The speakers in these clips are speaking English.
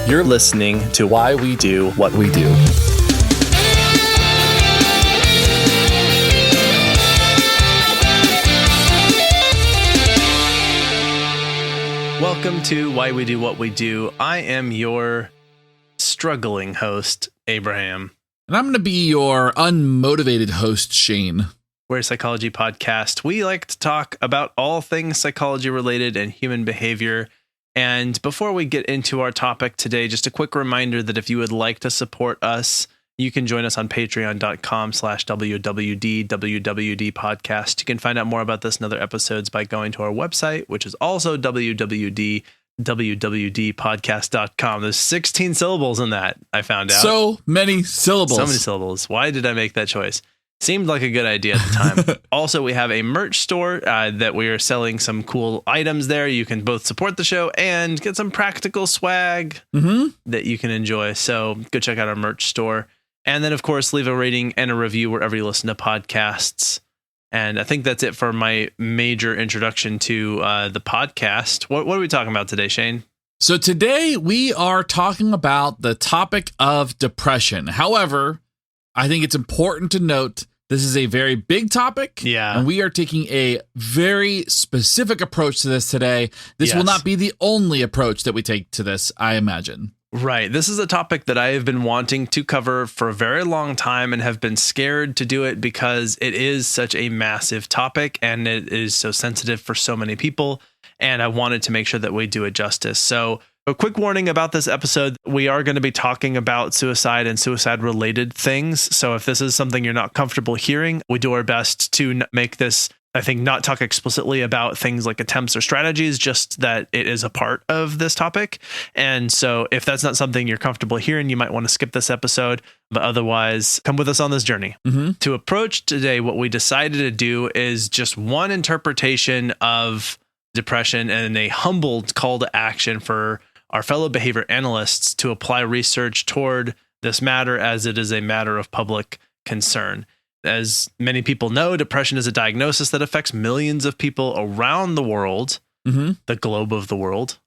You're listening to Why We Do What We Do. Welcome to Why We Do What We Do. I am your struggling host, Abraham. And I'm going to be your unmotivated host, Shane. We're a psychology podcast. We like to talk about all things psychology related and human behavior. And before we get into our topic today, just a quick reminder that if you would like to support us, you can join us on patreon.com/WWD podcast. You can find out more about this and other episodes by going to our website, which is also www.podcast.com. There's 16 syllables in that, I found out. So many syllables. So many syllables. Why did I make that choice? Seemed like a good idea at the time. Also, we have a merch store that we are selling some cool items there. You can both support the show and get some practical swag that you can enjoy. So go check out our merch store. And then, of course, leave a rating and a review wherever you listen to podcasts. And I think that's it for my major introduction to the podcast. What are we talking about today, Shane? So today we are talking about the topic of depression. However, I think it's important to note this is a very big topic. Yeah. And we are taking a very specific approach to this today. This will not be the only approach that we take to this, I imagine. Right. This is a topic that I have been wanting to cover for a very long time and have been scared to do it because it is such a massive topic and it is so sensitive for so many people. And I wanted to make sure that we do it justice. So a quick warning about this episode. We are going to be talking about suicide and suicide related things. So if this is something you're not comfortable hearing, we do our best to make this, I think, not talk explicitly about things like attempts or strategies, just that it is a part of this topic. And so if that's not something you're comfortable hearing, you might want to skip this episode, but otherwise come with us on this journey. To approach today, what we decided to do is just one interpretation of depression and a humbled call to action for our fellow behavior analysts to apply research toward this matter as it is a matter of public concern. As many people know, depression is a diagnosis that affects millions of people around the world, the globe of the world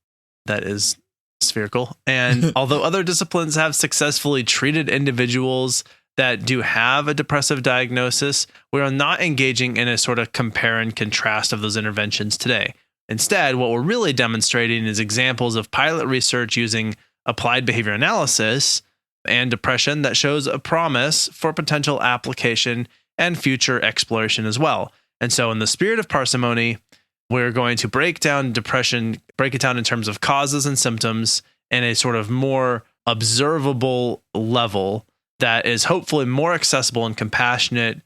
that is spherical. And although other disciplines have successfully treated individuals that do have a depressive diagnosis, we are not engaging in a sort of compare and contrast of those interventions today. Instead, what we're really demonstrating is examples of pilot research using applied behavior analysis and depression that shows a promise for potential application and future exploration as well. And so in the spirit of parsimony, we're going to break down depression, break it down in terms of causes and symptoms in a sort of more observable level that is hopefully more accessible and compassionate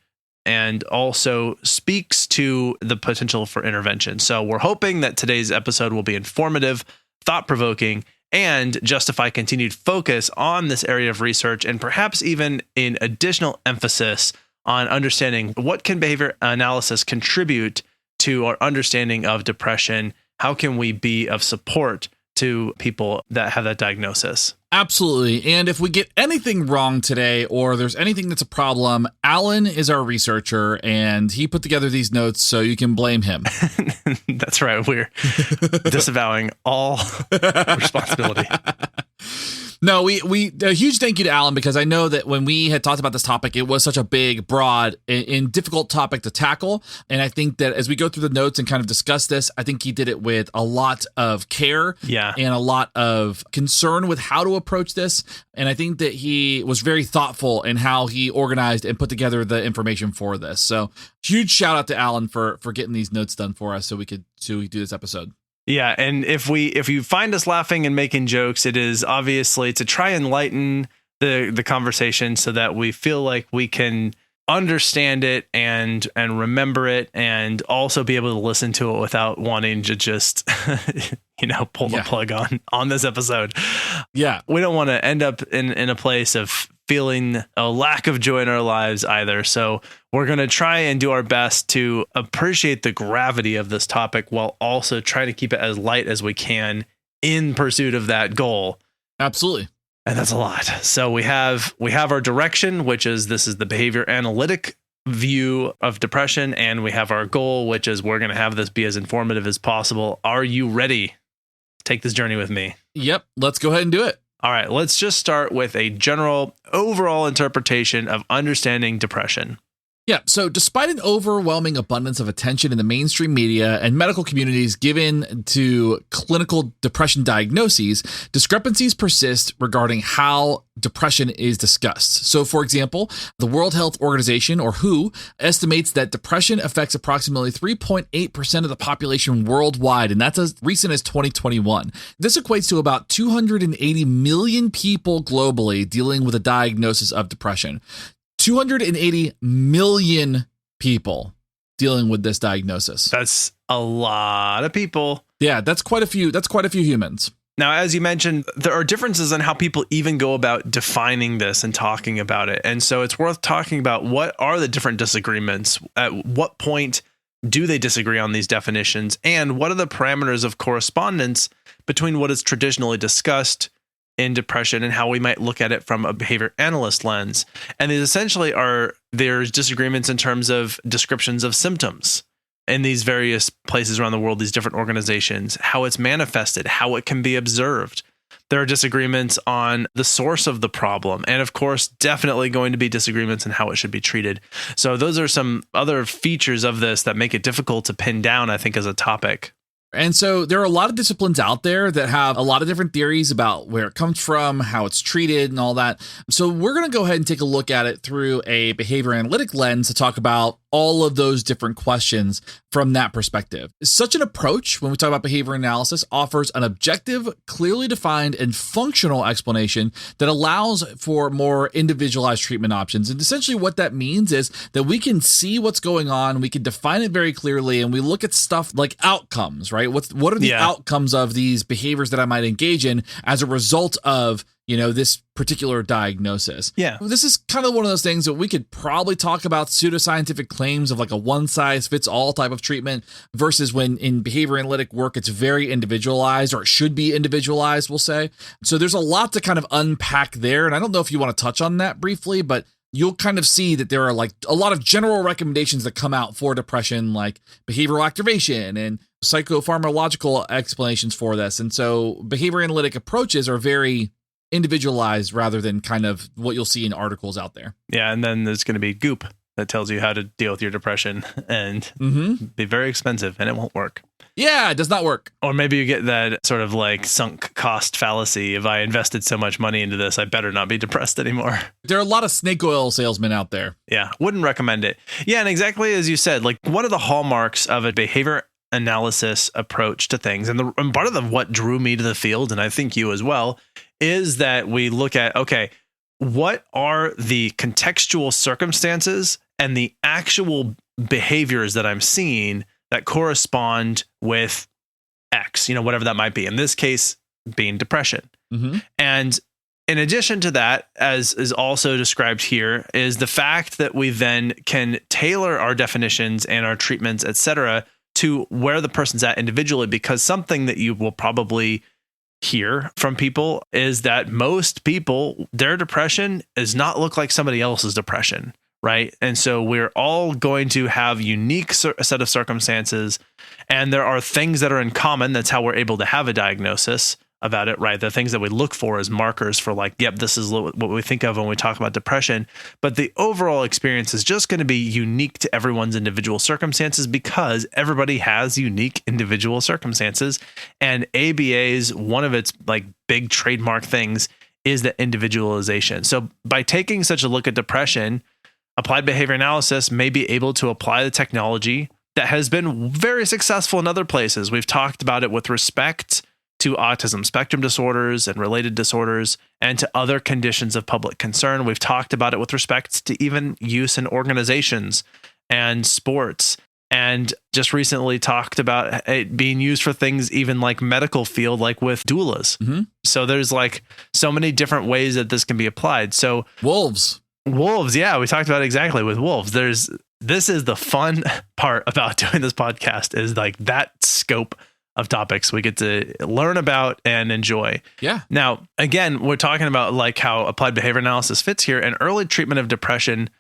and also speaks to the potential for intervention. So we're hoping that today's episode will be informative, thought-provoking, and justify continued focus on this area of research and perhaps even an additional emphasis on understanding what can behavior analysis contribute to our understanding of depression. How can we be of support to people that have that diagnosis? Absolutely. And if we get anything wrong today or there's anything that's a problem, Alan is our researcher and he put together these notes, so you can blame him. That's right. We're disavowing all responsibility. No, we a huge thank you to Alan, because I know that when we had talked about this topic, it was such a big, broad, and difficult topic to tackle. And I think that as we go through the notes and kind of discuss this, I think he did it with a lot of care and a lot of concern with how to approach this. And I think that he was very thoughtful in how he organized and put together the information for this. So huge shout out to Alan for getting these notes done for us so we could do this episode. Yeah, and if you find us laughing and making jokes, it is obviously to try and lighten the conversation so that we feel like we can understand it and remember it, and also be able to listen to it without wanting to just pull the plug on this episode. Yeah, we don't want to end up in a place of feeling a lack of joy in our lives either. So we're going to try and do our best to appreciate the gravity of this topic while also trying to keep it as light as we can in pursuit of that goal. Absolutely. And that's a lot. So we have our direction, which is this is the behavior analytic view of depression, and we have our goal, which is we're going to have this be as informative as possible. Are you ready? Take this journey with me. Yep. Let's go ahead and do it. All right, let's just start with a general overall interpretation of understanding depression. Yeah, so despite an overwhelming abundance of attention in the mainstream media and medical communities given to clinical depression diagnoses, discrepancies persist regarding how depression is discussed. So, for example, the World Health Organization, or WHO, estimates that depression affects approximately 3.8% of the population worldwide, and that's as recent as 2021. This equates to about 280 million people globally dealing with a diagnosis of depression. 280 million people dealing with this diagnosis. That's a lot of people. Yeah, that's quite a few humans. Now, as you mentioned, there are differences in how people even go about defining this and talking about it. And so it's worth talking about what are the different disagreements. At what point do they disagree on these definitions? And what are the parameters of correspondence between what is traditionally discussed in depression and how we might look at it from a behavior analyst lens? And these essentially there's disagreements in terms of descriptions of symptoms in these various places around the world, these different organizations, how it's manifested, how it can be observed. There are disagreements on the source of the problem. And of course, definitely going to be disagreements in how it should be treated. So those are some other features of this that make it difficult to pin down, I think, as a topic. And so there are a lot of disciplines out there that have a lot of different theories about where it comes from, how it's treated, and all that. So we're going to go ahead and take a look at it through a behavior analytic lens to talk about all of those different questions from that perspective. Such an approach, when we talk about behavior analysis, offers an objective, clearly defined, and functional explanation that allows for more individualized treatment options. And essentially what that means is that we can see what's going on, we can define it very clearly, and we look at stuff like outcomes, right? What are the outcomes of these behaviors that I might engage in as a result of this particular diagnosis? Yeah. This is kind of one of those things that we could probably talk about pseudoscientific claims of like a one-size-fits-all type of treatment versus when in behavior analytic work, it's very individualized, or it should be individualized, we'll say. So there's a lot to kind of unpack there. And I don't know if you want to touch on that briefly, but you'll kind of see that there are like a lot of general recommendations that come out for depression, like behavioral activation and psychopharmacological explanations for this. And so behavior analytic approaches are very individualized rather than kind of what you'll see in articles out there. Yeah, and then there's going to be Goop that tells you how to deal with your depression and be very expensive, and it won't work. Yeah, it does not work. Or maybe you get that sort of like sunk cost fallacy. If I invested so much money into this, I better not be depressed anymore. There are a lot of snake oil salesmen out there. Yeah, wouldn't recommend it. Yeah, and exactly as you said, like one of the hallmarks of a behavior analysis approach to things, and part of what drew me to the field, and I think you as well, is that we look at, okay, what are the contextual circumstances and the actual behaviors that I'm seeing that correspond with X, whatever that might be. In this case, being depression. And in addition to that, as is also described here, is the fact that we then can tailor our definitions and our treatments, etc., to where the person's at individually, because something that you will probably hear from people is that most people, their depression does not look like somebody else's depression, right? And so we're all going to have unique set of circumstances, and there are things that are in common. That's how we're able to have a diagnosis about it, right? The things that we look for as markers for like, yep, this is what we think of when we talk about depression. But the overall experience is just going to be unique to everyone's individual circumstances, because everybody has unique individual circumstances. And ABA's, one of its like big trademark things is the individualization. So by taking such a look at depression, applied behavior analysis may be able to apply the technology that has been very successful in other places. We've talked about it with respect to autism spectrum disorders and related disorders, and to other conditions of public concern. We've talked about it with respect to even use in organizations and sports, and just recently talked about it being used for things even like medical field, like with doulas. So there's like so many different ways that this can be applied. So wolves. Yeah, we talked about it exactly with wolves. This is the fun part about doing this podcast, is like that scope of topics we get to learn about and enjoy. Yeah. Now, again, we're talking about like how applied behavior analysis fits here, and early treatment of depression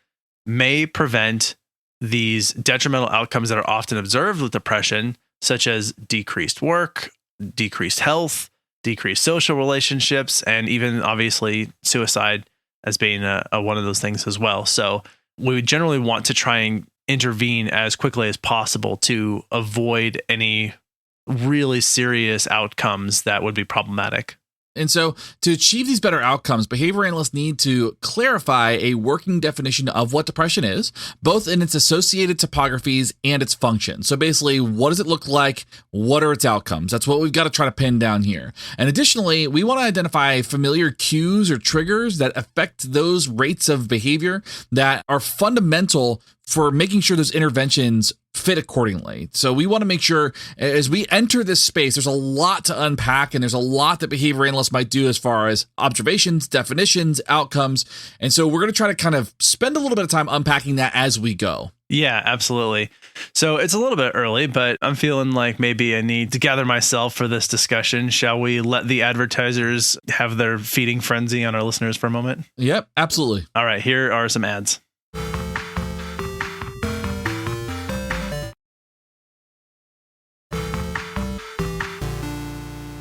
may prevent these detrimental outcomes that are often observed with depression, such as decreased work, decreased health, decrease social relationships, and even obviously suicide as being a one of those things as well. So we would generally want to try and intervene as quickly as possible to avoid any really serious outcomes that would be problematic. And so to achieve these better outcomes, behavior analysts need to clarify a working definition of what depression is, both in its associated topographies and its function. So basically, what does it look like? What are its outcomes? That's what we've got to try to pin down here. And additionally, we want to identify familiar cues or triggers that affect those rates of behavior that are fundamental for making sure those interventions fit accordingly. So we want to make sure as we enter this space, there's a lot to unpack and there's a lot that behavior analysts might do as far as observations, definitions, outcomes. And so we're going to try to kind of spend a little bit of time unpacking that as we go. Yeah, absolutely. So it's a little bit early, but I'm feeling like maybe I need to gather myself for this discussion. Shall we let the advertisers have their feeding frenzy on our listeners for a moment? Yep, absolutely. All right, here are some ads.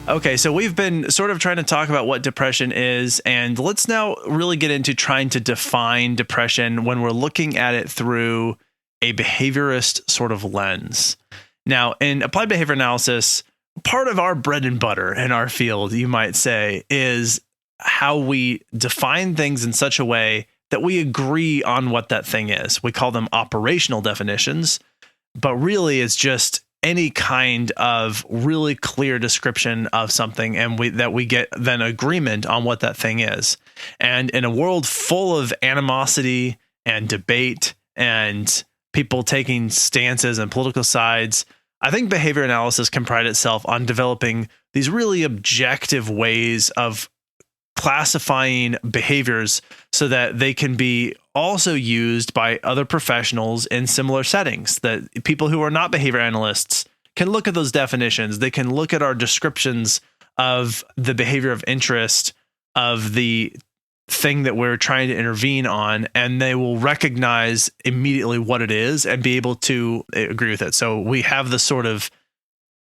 Okay, so we've been sort of trying to talk about what depression is, and let's now really get into trying to define depression when we're looking at it through a behaviorist sort of lens. Now, in applied behavior analysis, part of our bread and butter in our field, you might say, is how we define things in such a way that we agree on what that thing is. We call them operational definitions, but really it's just any kind of really clear description of something, and that we get then agreement on what that thing is. And in a world full of animosity and debate and people taking stances and political sides, I think behavior analysis can pride itself on developing these really objective ways of classifying behaviors so that they can be also used by other professionals in similar settings, that people who are not behavior analysts can look at those definitions. They can look at our descriptions of the behavior of interest of the thing that we're trying to intervene on, and they will recognize immediately what it is and be able to agree with it. So we have the sort of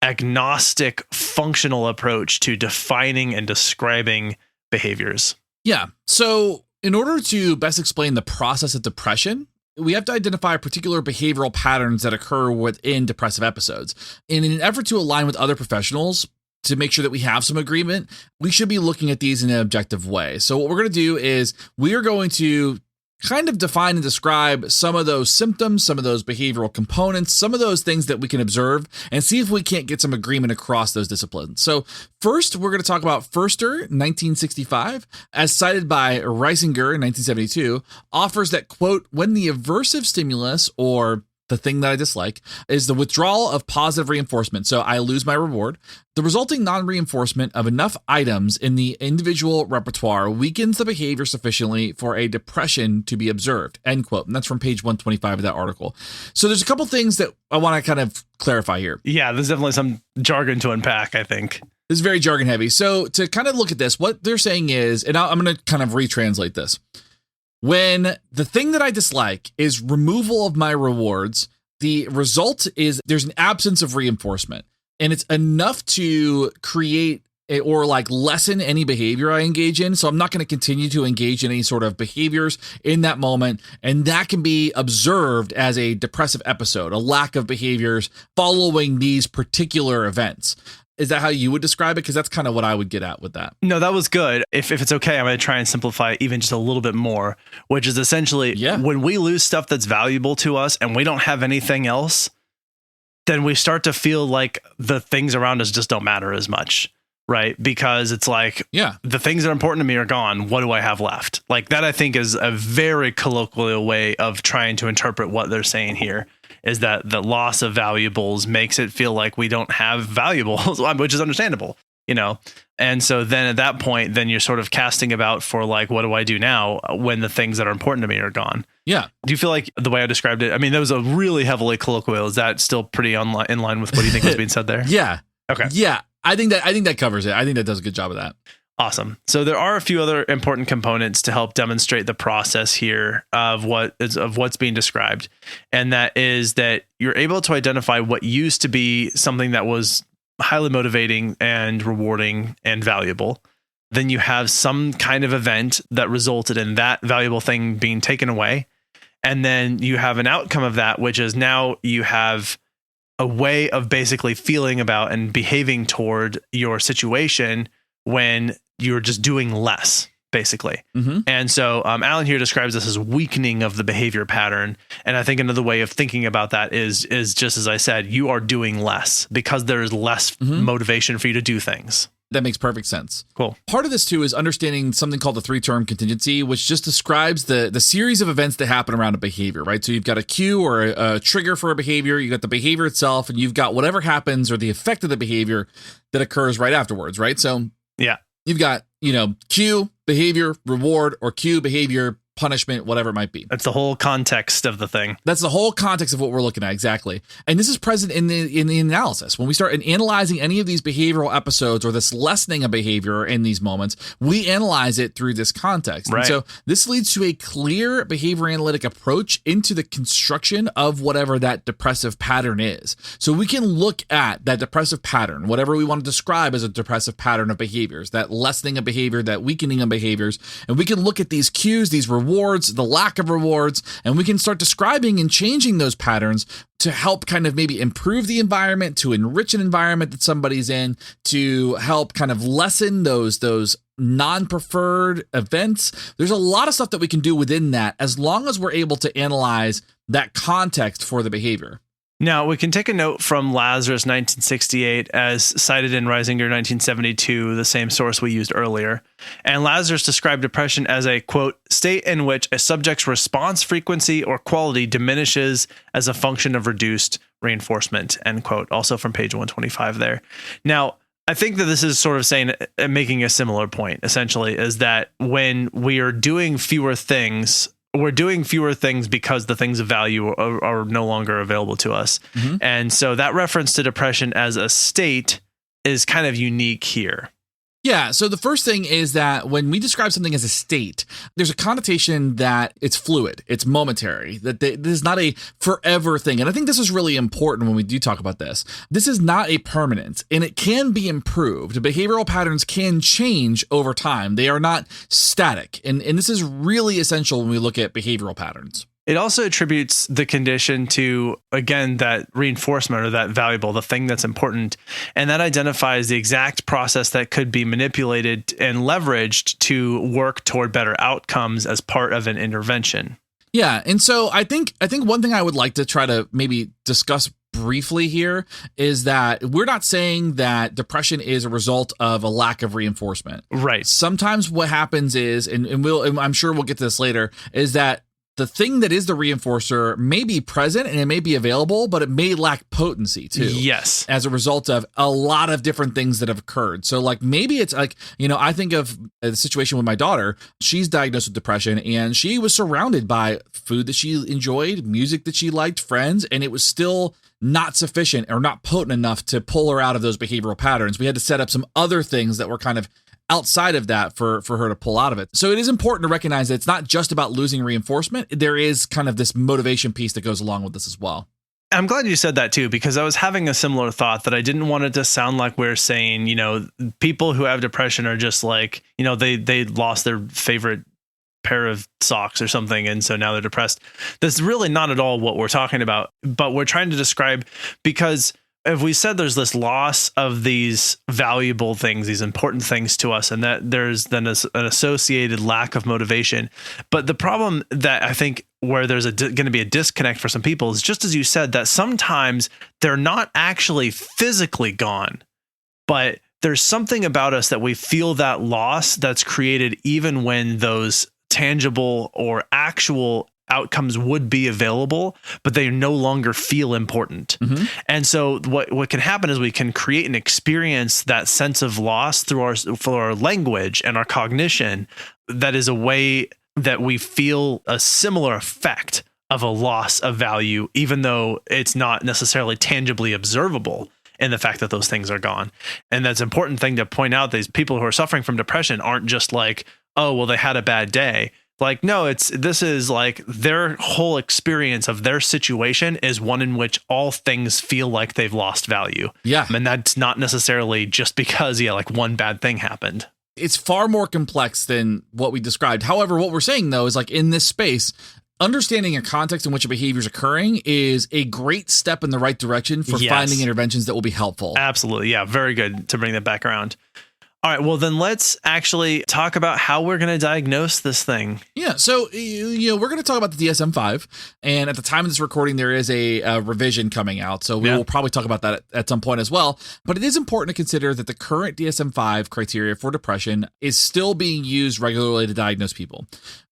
agnostic functional approach to defining and describing behaviors. Yeah. So in order to best explain the process of depression, we have to identify particular behavioral patterns that occur within depressive episodes. And in an effort to align with other professionals to make sure that we have some agreement, we should be looking at these in an objective way. So what we're going to do is we are going to kind of define and describe some of those symptoms, some of those behavioral components, some of those things that we can observe, and see if we can't get some agreement across those disciplines. So first, we're going to talk about Forster, 1965, as cited by Reisinger in 1972, offers that, quote, when the aversive stimulus, or the thing that I dislike, is the withdrawal of positive reinforcement. So I lose my reward. The resulting non-reinforcement of enough items in the individual repertoire weakens the behavior sufficiently for a depression to be observed, end quote. And that's from page 125 of that article. So there's a couple things that I want to kind of clarify here. Yeah, there's definitely some jargon to unpack, I think. This is very jargon heavy. So to kind of look at this, what they're saying is, and I'm going to kind of retranslate this. When the thing that I dislike is removal of my rewards, the result is there's an absence of reinforcement, and it's enough to create or like lessen any behavior I engage in. So I'm not going to continue to engage in any sort of behaviors in that moment. And that can be observed as a depressive episode, a lack of behaviors following these particular events. Is that how you would describe it? Because that's kind of what I would get at with that. No, that was good. If it's okay, I'm going to try and simplify even just a little bit more, which is essentially when we lose stuff that's valuable to us and we don't have anything else, then we start to feel like the things around us just don't matter as much, right? Because it's like, the things that are important to me are gone. What do I have left? Like that, I think, is a very colloquial way of trying to interpret what they're saying here. Is that the loss of valuables makes it feel like we don't have valuables, which is understandable, you know? And so then at that point, then you're sort of casting about for like, what do I do now when the things that are important to me are gone? Yeah. Do you feel like the way I described it, I mean, that was a really heavily colloquial. Is that still pretty in line with what you think was being said there? Yeah. Okay. Yeah. I think that covers it. I think that does a good job of that. Awesome. So there are a few other important components to help demonstrate the process here of what's being described. And that is that you're able to identify what used to be something that was highly motivating and rewarding and valuable. Then you have some kind of event that resulted in that valuable thing being taken away. And then you have an outcome of that, which is now you have a way of basically feeling about and behaving toward your situation when you're just doing less, basically. Mm-hmm. And so Alan here describes this as weakening of the behavior pattern. And I think another way of thinking about that is just as I said, you are doing less because there's less motivation for you to do things. That makes perfect sense. Cool. Part of this, too, is understanding something called the three-term contingency, which just describes the series of events that happen around a behavior, right? So you've got a cue or a trigger for a behavior, you got the behavior itself, and you've got whatever happens or the effect of the behavior that occurs right afterwards, right? So yeah, you've got, cue, behavior, reward, or cue, behavior, punishment, whatever it might be. That's the whole context of the thing. That's the whole context of what we're looking at, exactly. And this is present in the analysis. When we start analyzing any of these behavioral episodes or this lessening of behavior in these moments, we analyze it through this context. Right. And so this leads to a clear behavior analytic approach into the construction of whatever that depressive pattern is. So we can look at that depressive pattern, whatever we want to describe as a depressive pattern of behaviors, that lessening of behavior, that weakening of behaviors, and we can look at these cues, these rewards, the lack of rewards, and we can start describing and changing those patterns to help kind of maybe improve the environment, to enrich an environment that somebody's in, to help kind of lessen those non-preferred events. There's a lot of stuff that we can do within that as long as we're able to analyze that context for the behavior. Now, we can take a note from Lazarus 1968 as cited in Reisinger 1972, the same source we used earlier. And Lazarus described depression as a, quote, state in which a subject's response frequency or quality diminishes as a function of reduced reinforcement, end quote. Also from page 125 there. Now, I think that this is sort of saying, making a similar point, essentially, is that when we are doing fewer things, we're doing fewer things because the things of value are no longer available to us. Mm-hmm. And so that reference to depression as a state is kind of unique here. Yeah. So the first thing is that when we describe something as a state, there's a connotation that it's fluid, it's momentary, that this is not a forever thing. And I think this is really important when we do talk about this. This is not a permanent, and it can be improved. Behavioral patterns can change over time. They are not static. And this is really essential when we look at behavioral patterns. It also attributes the condition to, again, that reinforcement or that valuable, the thing that's important. And that identifies the exact process that could be manipulated and leveraged to work toward better outcomes as part of an intervention. Yeah. And so I think one thing I would like to try to maybe discuss briefly here is that we're not saying that depression is a result of a lack of reinforcement. Right. Sometimes what happens is, and I'm sure we'll get to this later, is that the thing that is the reinforcer may be present and it may be available, but it may lack potency too. Yes. As a result of a lot of different things that have occurred. So like maybe it's like, I think of the situation with my daughter. She's diagnosed with depression and she was surrounded by food that she enjoyed, music that she liked, friends, and it was still not sufficient or not potent enough to pull her out of those behavioral patterns. We had to set up some other things that were kind of outside of that for her to pull out of it. So it is important to recognize that it's not just about losing reinforcement. There is kind of this motivation piece that goes along with this as well. I'm glad you said that too, because I was having a similar thought that I didn't want it to sound like we're saying, people who have depression are just like, they lost their favorite pair of socks or something, and so now they're depressed. That's really not at all what we're talking about, but we're trying to describe, because if we said there's this loss of these valuable things, these important things to us, and that there's then an associated lack of motivation. But the problem that I think where there's going to be a disconnect for some people is just as you said, that sometimes they're not actually physically gone, but there's something about us that we feel that loss that's created even when those tangible or actual outcomes would be available, but they no longer feel important. Mm-hmm. And so what can happen is we can create and experience that sense of loss through our language and our cognition. That is a way that we feel a similar effect of a loss of value, even though it's not necessarily tangibly observable in the fact that those things are gone. And that's an important thing to point out. These people who are suffering from depression aren't just like, oh, well, they had a bad day. Like, no, this is like their whole experience of their situation is one in which all things feel like they've lost value. Yeah. And that's not necessarily just because, like one bad thing happened. It's far more complex than what we described. However, what we're saying, though, is like in this space, understanding a context in which a behavior is occurring is a great step in the right direction for finding interventions that will be helpful. Absolutely. Yeah. Very good to bring that back around. All right, well, then let's actually talk about how we're going to diagnose this thing. Yeah, so we're going to talk about the DSM-5, and at the time of this recording, there is a revision coming out, so we will probably talk about that at some point as well. But it is important to consider that the current DSM-5 criteria for depression is still being used regularly to diagnose people.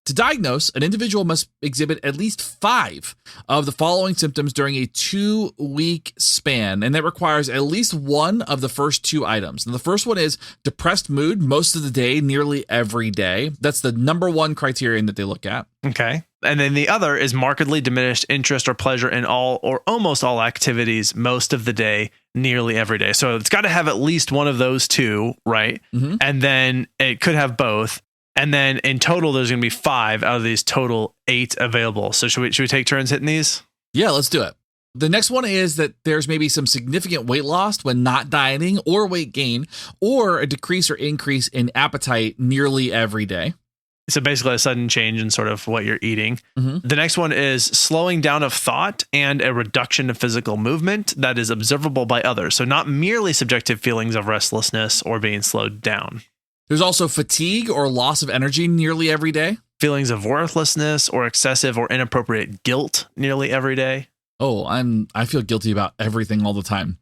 To diagnose, an individual must exhibit at least 5 of the following symptoms during a 2-week span, and that requires at least one of the first 2 items. And the first one is depressed mood most of the day, nearly every day. That's the number 1 criterion that they look at. Okay. And then the other is markedly diminished interest or pleasure in all or almost all activities most of the day, nearly every day. So it's got to have at least one of those 2, right? Mm-hmm. And then it could have both. And then in total, there's going to be 5 out of these total 8 available. So should we take turns hitting these? Yeah, let's do it. The next one is that there's maybe some significant weight loss when not dieting, or weight gain, or a decrease or increase in appetite nearly every day. So basically a sudden change in sort of what you're eating. Mm-hmm. The next one is slowing down of thought and a reduction of physical movement that is observable by others. So not merely subjective feelings of restlessness or being slowed down. There's also fatigue or loss of energy nearly every day. Feelings of worthlessness or excessive or inappropriate guilt nearly every day. Oh, I feel guilty about everything all the time.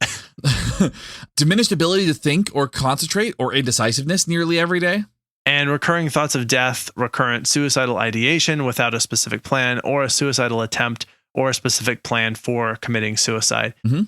Diminished ability to think or concentrate or indecisiveness nearly every day. And recurring thoughts of death, recurrent suicidal ideation without a specific plan or a suicidal attempt or a specific plan for committing suicide. Mm-hmm.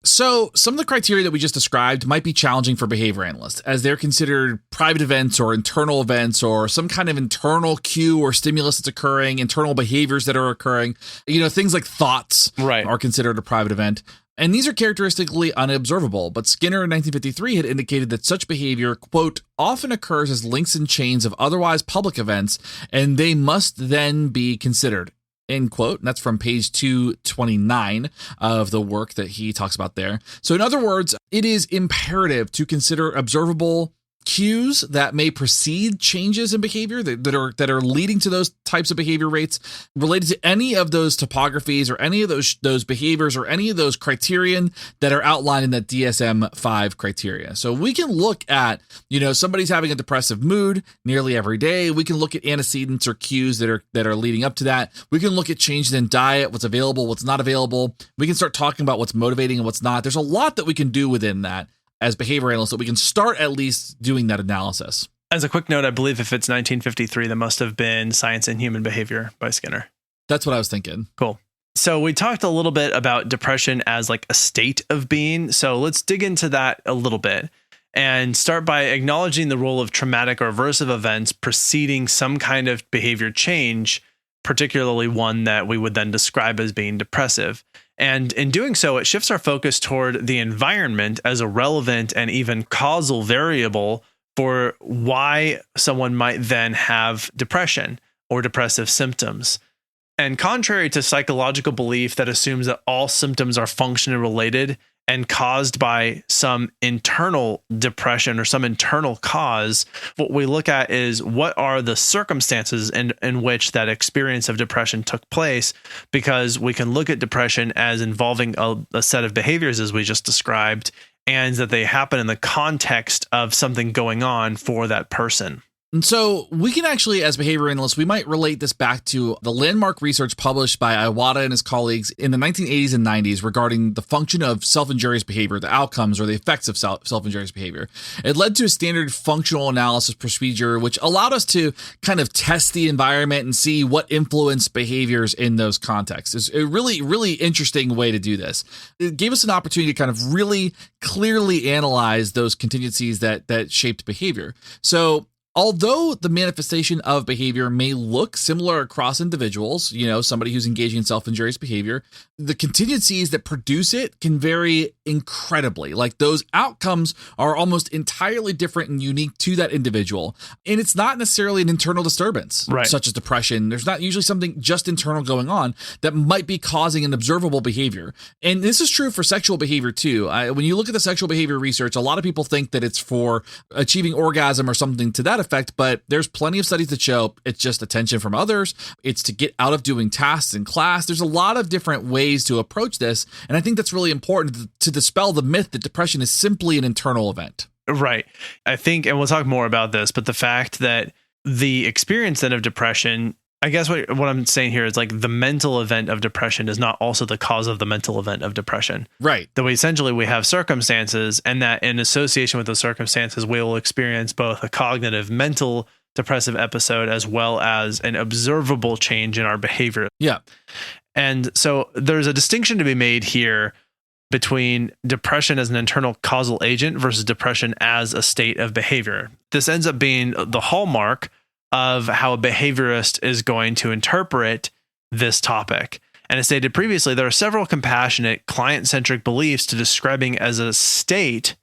So some of the criteria that we just described might be challenging for behavior analysts, as they're considered private events or internal events or some kind of internal cue or stimulus that's occurring, internal behaviors that are occurring. Things like thoughts are considered a private event. And these are characteristically unobservable. But Skinner in 1953 had indicated that such behavior, quote, often occurs as links and chains of otherwise public events, and they must then be considered. End quote. And that's from page 229 of the work that he talks about there. So in other words, it is imperative to consider observable cues that may precede changes in behavior that are leading to those types of behavior rates related to any of those topographies or any of those behaviors or any of those criterion that are outlined in that DSM-5 criteria. So we can look at, somebody's having a depressive mood nearly every day. We can look at antecedents or cues that are leading up to that. We can look at changes in diet, what's available, what's not available. We can start talking about what's motivating and what's not. There's a lot that we can do within that as behavior analysts, that we can start at least doing that analysis. As a quick note, I believe if it's 1953, that must have been Science and Human Behavior by Skinner. That's what I was thinking. Cool. So we talked a little bit about depression as like a state of being. So let's dig into that a little bit and start by acknowledging the role of traumatic or aversive events preceding some kind of behavior change, particularly one that we would then describe as being depressive. And in doing so, it shifts our focus toward the environment as a relevant and even causal variable for why someone might then have depression or depressive symptoms. And contrary to psychological belief that assumes that all symptoms are functionally related and caused by some internal depression or some internal cause, what we look at is what are the circumstances in which that experience of depression took place, because we can look at depression as involving a set of behaviors, as we just described, and that they happen in the context of something going on for that person. And so we can actually, as behavior analysts, we might relate this back to the landmark research published by Iwata and his colleagues in the 1980s and 90s regarding the function of self-injurious behavior, the outcomes or the effects of self-injurious behavior. It led to a standard functional analysis procedure, which allowed us to kind of test the environment and see what influenced behaviors in those contexts. It's a really, really interesting way to do this. It gave us an opportunity to kind of really clearly analyze those contingencies that shaped behavior. So although the manifestation of behavior may look similar across individuals, somebody who's engaging in self-injurious behavior, the contingencies that produce it can vary incredibly. Like those outcomes are almost entirely different and unique to that individual. And it's not necessarily an internal disturbance, right, such as depression. There's not usually something just internal going on that might be causing an observable behavior. And this is true for sexual behavior too. When you look at the sexual behavior research, a lot of people think that it's for achieving orgasm or something to that effect, but there's plenty of studies that show it's just attention from others. It's to get out of doing tasks in class. There's a lot of different ways to approach this. And I think that's really important to dispel the myth that depression is simply an internal event. Right. I think, and we'll talk more about this, but the fact that the experience then of depression, I guess what I'm saying here is like the mental event of depression is not also the cause of the mental event of depression. Right. That we have circumstances, and that in association with those circumstances, we will experience both a cognitive mental depressive episode as well as an observable change in our behavior. Yeah. And so there's a distinction to be made here between depression as an internal causal agent versus depression as a state of behavior. This ends up being the hallmark of how a behaviorist is going to interpret this topic. And as stated previously, there are several compassionate, client-centric beliefs to describing as a state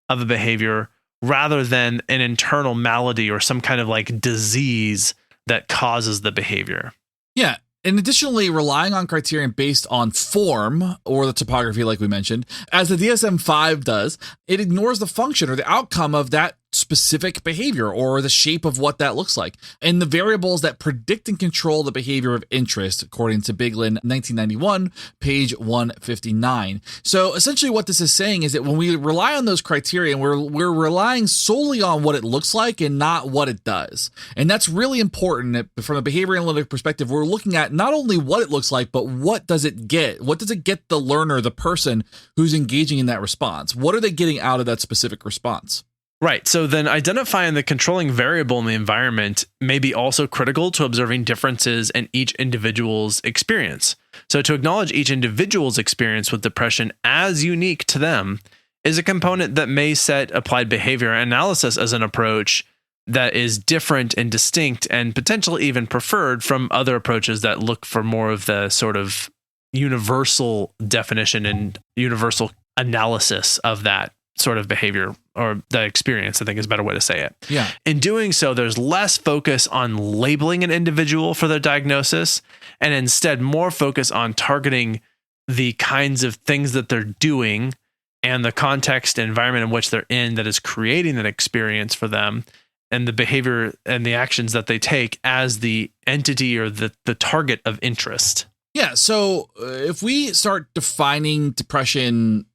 of a behavior rather than an internal malady or some kind of like disease that causes the behavior. Yeah. And additionally, relying on criterion based on form or the topography, like we mentioned, as the DSM-5 does, it ignores the function or the outcome of that specific behavior or the shape of what that looks like, and the variables that predict and control the behavior of interest, according to Biglin, 1991, page 159. So essentially what this is saying is that when we rely on those criteria, we're relying solely on what it looks like and not what it does. And that's really important from a behavior analytic perspective. We're looking at not only what it looks like, but what does it get? What does it get the learner, the person who's engaging in that response? What are they getting out of that specific response? Right. So then identifying the controlling variable in the environment may be also critical to observing differences in each individual's experience. So to acknowledge each individual's experience with depression as unique to them is a component that may set applied behavior analysis as an approach that is different and distinct and potentially even preferred from other approaches that look for more of the sort of universal definition and universal analysis of that sort of behavior or the experience, I think is a better way to say it. Yeah. In doing so, there's less focus on labeling an individual for their diagnosis and instead more focus on targeting the kinds of things that they're doing and the context and environment in which they're in that is creating that experience for them, and the behavior and the actions that they take as the entity or the target of interest. Yeah. So if we start defining depression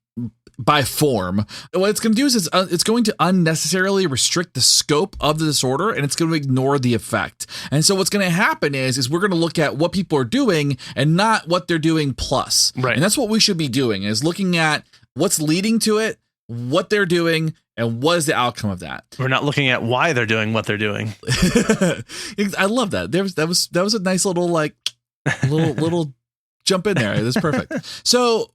by form, what it's going to do is it's going to unnecessarily restrict the scope of the disorder, and it's going to ignore the effect. And so what's going to happen is we're going to look at what people are doing and not what they're doing plus. Right. And that's what we should be doing, is looking at what's leading to it, what they're doing, and what is the outcome of that. We're not looking at why they're doing what they're doing. I love that. That was a nice little little jump in there. That's perfect. So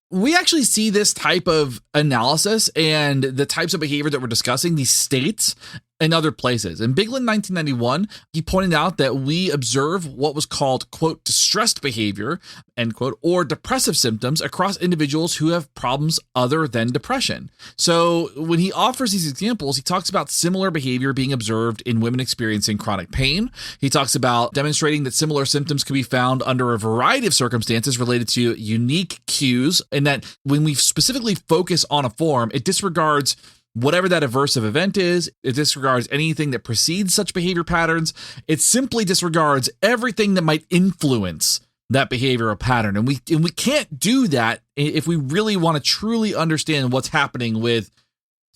we actually see this type of analysis and the types of behavior that we're discussing, these states, in other places. In Biglin 1991, he pointed out that we observe what was called, quote, distressed behavior, end quote, or depressive symptoms across individuals who have problems other than depression. So when he offers these examples, he talks about similar behavior being observed in women experiencing chronic pain. He talks about demonstrating that similar symptoms can be found under a variety of circumstances related to unique cues, and that when we specifically focus on a form, it disregards whatever that aversive event is. It disregards anything that precedes such behavior patterns. It simply disregards everything that might influence that behavioral pattern. And we can't do that if we really want to truly understand what's happening with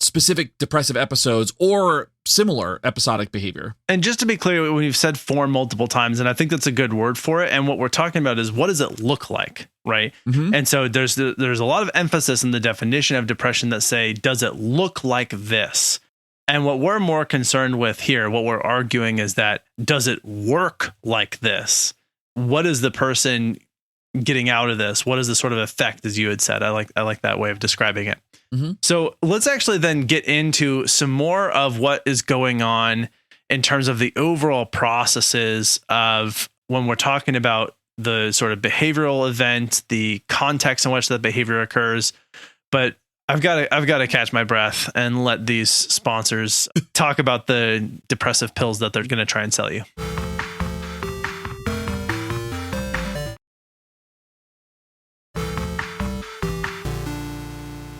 specific depressive episodes or similar episodic behavior. And just to be clear, we've said form multiple times, and I think that's a good word for it. And what we're talking about is, what does it look like, right? Mm-hmm. And so there's a lot of emphasis in the definition of depression that say, does it look like this? And what we're more concerned with here, what we're arguing is that, does it work like this? What is the person getting out of this? What is the sort of effect, as you had said? I like that way of describing it. Mm-hmm. So let's actually then get into some more of what is going on in terms of the overall processes of when we're talking about the sort of behavioral event, the context in which that behavior occurs. But I've got to catch my breath and let these sponsors talk about the depressive pills that they're going to try and sell you.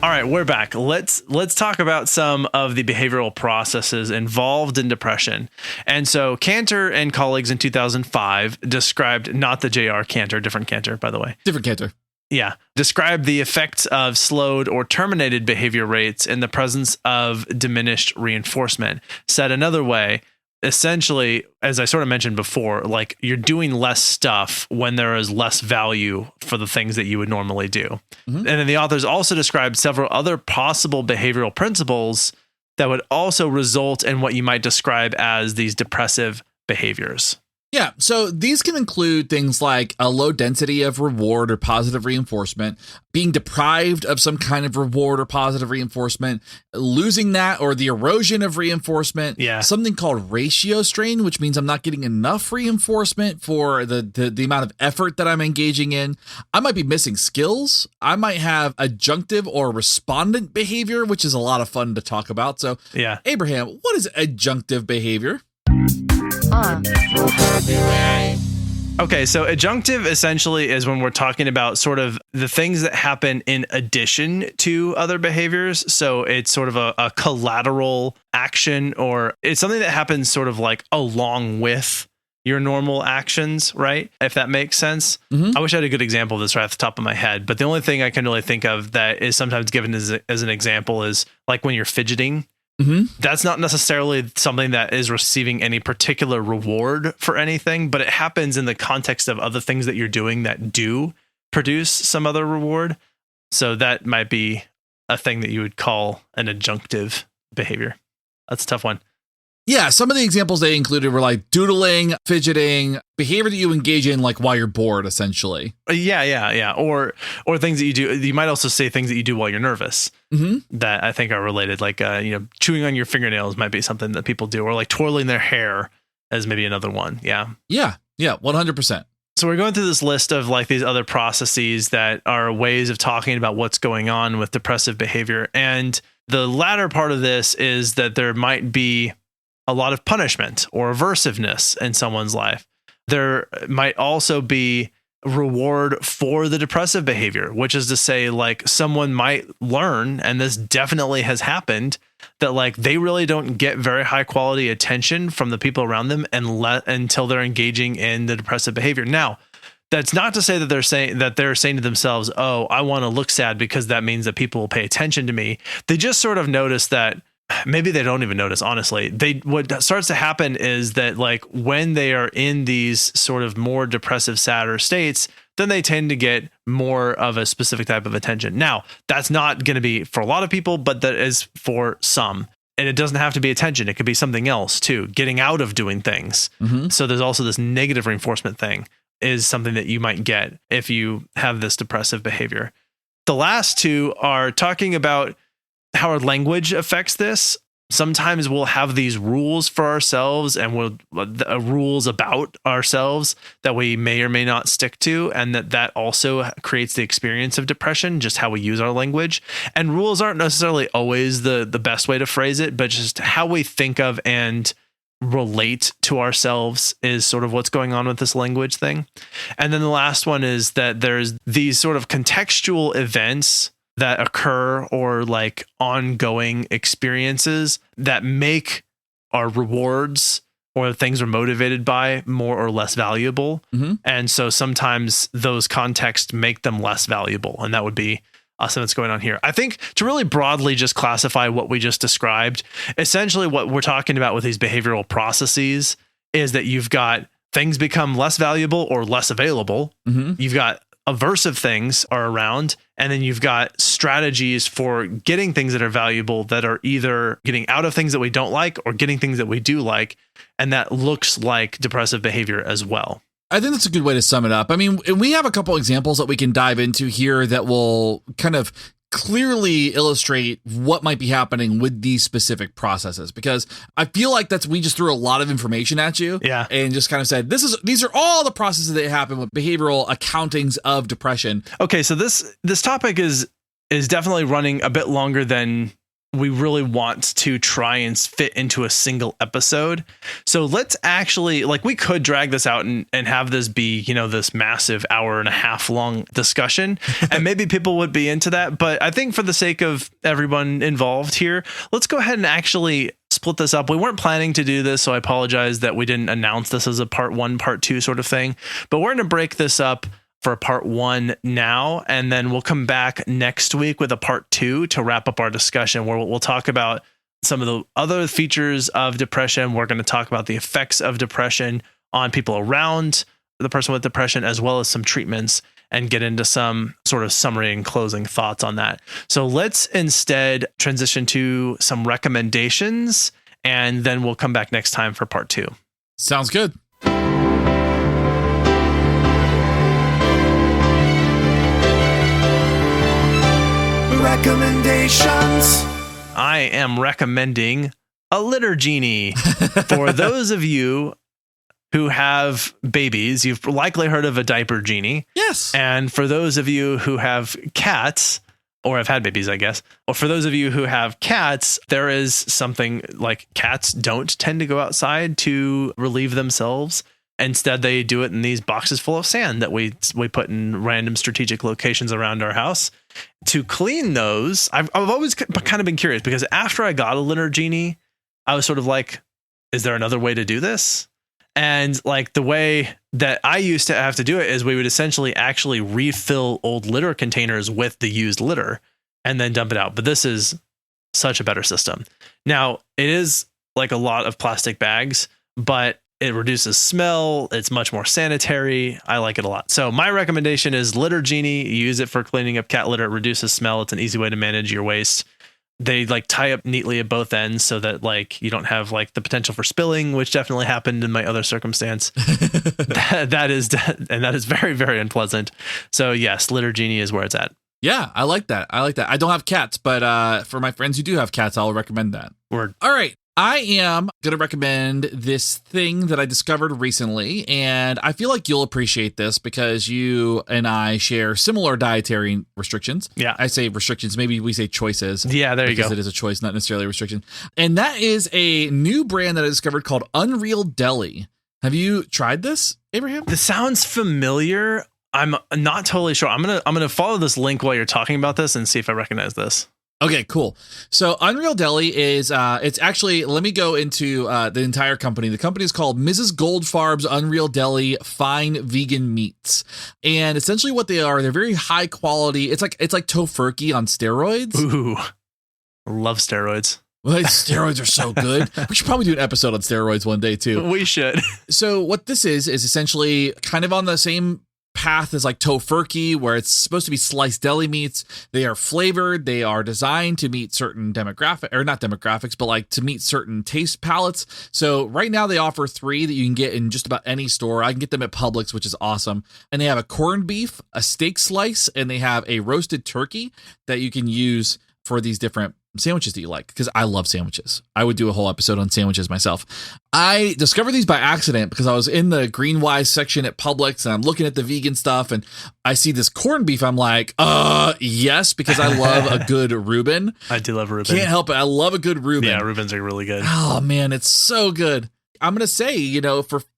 All right, we're back. Let's talk about some of the behavioral processes involved in depression. And so Cantor and colleagues in 2005 described, not the J.R. Cantor, different Cantor, by the way. Different Cantor. Yeah. Described the effects of slowed or terminated behavior rates in the presence of diminished reinforcement. Said another way, essentially, as I sort of mentioned before, like you're doing less stuff when there is less value for the things that you would normally do. Mm-hmm. And then the authors also described several other possible behavioral principles that would also result in what you might describe as these depressive behaviors. Yeah, so these can include things like a low density of reward or positive reinforcement, being deprived of some kind of reward or positive reinforcement, losing that or the erosion of reinforcement, something called ratio strain, which means I'm not getting enough reinforcement for the amount of effort that I'm engaging in. I might be missing skills. I might have adjunctive or respondent behavior, which is a lot of fun to talk about. So, Abraham, what is adjunctive behavior? Okay, so adjunctive essentially is when we're talking about sort of the things that happen in addition to other behaviors. So it's sort of a collateral action, or it's something that happens sort of like along with your normal actions, right? If that makes sense. Mm-hmm. I wish I had a good example of this right off the top of my head, but the only thing I can really think of that is sometimes given as an example is like when you're fidgeting. Mm-hmm. That's not necessarily something that is receiving any particular reward for anything, but it happens in the context of other things that you're doing that do produce some other reward. So that might be a thing that you would call an adjunctive behavior. That's a tough one. Yeah, some of the examples they included were like doodling, fidgeting, behavior that you engage in like while you're bored, essentially. Yeah. Or things that you do. You might also say things that you do while you're nervous that I think are related. Like, chewing on your fingernails might be something that people do, or like twirling their hair as maybe another one. Yeah, 100%. So we're going through this list of like these other processes that are ways of talking about what's going on with depressive behavior. And the latter part of this is that there might be a lot of punishment or aversiveness in someone's life. There might also be reward for the depressive behavior, which is to say, like, someone might learn, and this definitely has happened, that like they really don't get very high quality attention from the people around them until they're engaging in the depressive behavior. Now, that's not to say that they're saying to themselves, "Oh, I want to look sad because that means that people will pay attention to me." They just sort of notice that. Maybe they don't even notice, honestly. What starts to happen is that like when they are in these sort of more depressive, sadder states, then they tend to get more of a specific type of attention. Now, that's not going to be for a lot of people, but that is for some. And it doesn't have to be attention. It could be something else too, getting out of doing things. Mm-hmm. So there's also this negative reinforcement thing is something that you might get if you have this depressive behavior. The last two are talking about how our language affects this. Sometimes we'll have these rules for ourselves and rules about ourselves that we may or may not stick to. And that also creates the experience of depression, just how we use our language. And rules aren't necessarily always the best way to phrase it, but just how we think of and relate to ourselves is sort of what's going on with this language thing. And then the last one is that there's these sort of contextual events that occur or like ongoing experiences that make our rewards or the things we're motivated by more or less valuable. Mm-hmm. And so sometimes those contexts make them less valuable. And that would be something that's going on here. I think to really broadly just classify what we just described, essentially what we're talking about with these behavioral processes is that you've got things become less valuable or less available. Mm-hmm. You've got aversive things are around, and then you've got strategies for getting things that are valuable that are either getting out of things that we don't like or getting things that we do like. And that looks like depressive behavior as well. I think that's a good way to sum it up. I mean, we have a couple examples that we can dive into here that will kind of clearly illustrate what might be happening with these specific processes, because I feel like we just threw a lot of information at you, and just kind of said these are all the processes that happen with behavioral accountings of depression. Okay, so this topic is definitely running a bit longer than we really want to try and fit into a single episode. So let's actually, we could drag this out and have this be, this massive 1.5 hour long discussion, and maybe people would be into that. But I think for the sake of everyone involved here, let's go ahead and actually split this up. We weren't planning to do this, so I apologize that we didn't announce this as a part 1, part 2 sort of thing. But we're going to break this up for part 1 now, and then we'll come back next week with a part 2 to wrap up our discussion, where we'll talk about some of the other features of depression. We're going to talk about the effects of depression on people around the person with depression, as well as some treatments, and get into some sort of summary and closing thoughts on that. So let's instead transition to some recommendations, and then we'll come back next time for part 2. Sounds good. Recommendations. I am recommending a litter genie. For those of you who have babies, you've likely heard of a diaper genie. Yes. And for those of you who have cats, or have had babies, I guess, or for those of you who have cats, there is something like cats don't tend to go outside to relieve themselves. Instead, they do it in these boxes full of sand that we put in random strategic locations around our house. To clean those, I've always kind of been curious, because after I got a litter genie, I was sort of like, is there another way to do this? And the way that I used to have to do it is we would essentially actually refill old litter containers with the used litter and then dump it out. But this is such a better system. Now, it is a lot of plastic bags, but it reduces smell. It's much more sanitary. I like it a lot. So my recommendation is Litter Genie. You use it for cleaning up cat litter. It reduces smell. It's an easy way to manage your waste. They tie up neatly at both ends so that you don't have the potential for spilling, which definitely happened in my other circumstance. that is very, very unpleasant. So yes, Litter Genie is where it's at. Yeah, I like that. I don't have cats, but for my friends who do have cats, I'll recommend that. Word. All right. I am going to recommend this thing that I discovered recently, and I feel like you'll appreciate this because you and I share similar dietary restrictions. Yeah. I say restrictions. Maybe we say choices. Yeah, there you go. Because it is a choice, not necessarily a restriction. And that is a new brand that I discovered called Unreal Deli. Have you tried this, Abraham? This sounds familiar. I'm not totally sure. I'm gonna follow this link while you're talking about this and see if I recognize this. Okay, cool. So Unreal Deli is, it's actually, let me go into the entire company. The company is called Mrs. Goldfarb's Unreal Deli Fine Vegan Meats. And essentially what they are, they're very high quality. It's like tofurkey on steroids. Ooh, love steroids. Well, steroids are so good. We should probably do an episode on steroids one day too. We should. So what this is essentially kind of on the same path as tofurkey, where it's supposed to be sliced deli meats. They are flavored. They are designed to meet certain not demographics, but to meet certain taste palettes. So right now they offer 3 that you can get in just about any store. I can get them at Publix, which is awesome. And they have a corned beef, a steak slice, and they have a roasted turkey that you can use for these different sandwiches that you like, because I love sandwiches. I would do a whole episode on sandwiches myself. I discovered these by accident because I was in the Greenwise section at Publix and I'm looking at the vegan stuff and I see this corned beef. I'm like, yes, because I love a good Reuben. I do love Reuben. Can't help it. I love a good Reuben. Yeah, Reubens are really good. Oh man, it's so good. I'm going to say,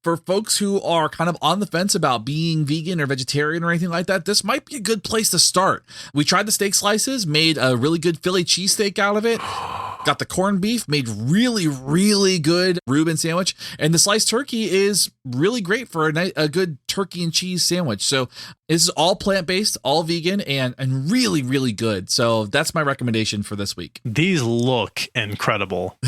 for folks who are kind of on the fence about being vegan or vegetarian or anything like that, this might be a good place to start. We tried the steak slices, made a really good Philly cheesesteak out of it. Got the corned beef, made really, really good Reuben sandwich. And the sliced turkey is really great for a good turkey and cheese sandwich. So this is all plant-based, all vegan, and really, really good. So that's my recommendation for this week. These look incredible.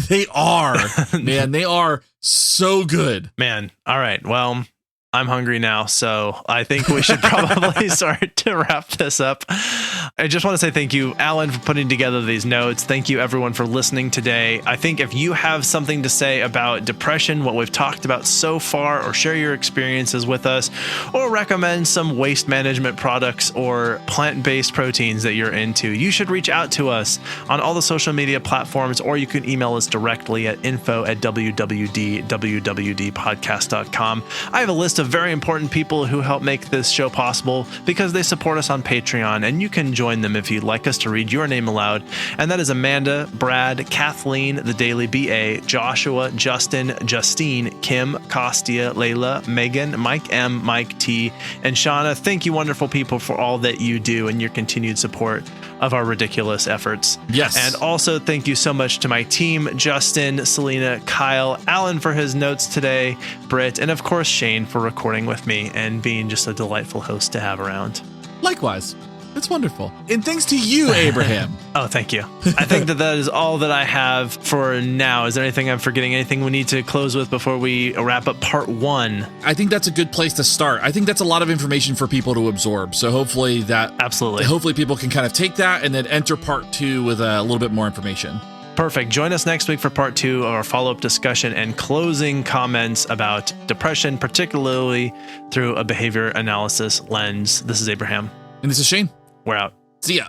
They are, man. They are so good. Man. All right. Well, I'm hungry now, so I think we should probably start to wrap this up. I just want to say thank you, Alan, for putting together these notes. Thank you, everyone, for listening today. I think if you have something to say about depression, what we've talked about so far, or share your experiences with us, or recommend some waste management products or plant-based proteins that you're into, you should reach out to us on all the social media platforms, or you can email us directly at info@wwd.podcast.com. I have a list of very important people who help make this show possible because they support us on Patreon, and you can join them if you'd like us to read your name aloud. And that is Amanda, Brad, Kathleen, the Daily BA, Joshua, Justin, Justine, Kim, Kostia, Layla, Megan, Mike M, Mike T, and Shauna. Thank you, wonderful people, for all that you do and your continued support of our ridiculous efforts. Yes. And also thank you so much to my team, Justin, Selena, Kyle, Alan for his notes today, Britt, and of course Shane for recording with me and being just a delightful host to have around. Likewise. It's wonderful. And thanks to you, Abraham. Oh, thank you. I think that is all that I have for now. Is there anything I'm forgetting? Anything we need to close with before we wrap up part 1? I think that's a good place to start. I think that's a lot of information for people to absorb. So hopefully people can kind of take that and then enter part 2 with a little bit more information. Perfect. Join us next week for part 2 of our follow-up discussion and closing comments about depression, particularly through a behavior analysis lens. This is Abraham. And this is Shane. We're out. See ya.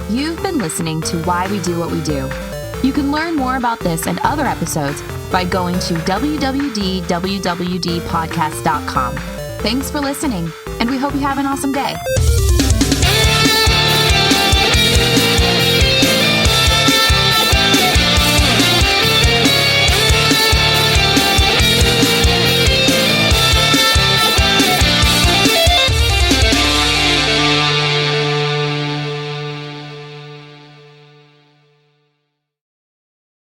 You've been listening to Why We Do What We Do. You can learn more about this and other episodes by going to www.wwdpodcast.com. Thanks for listening, and we hope you have an awesome day.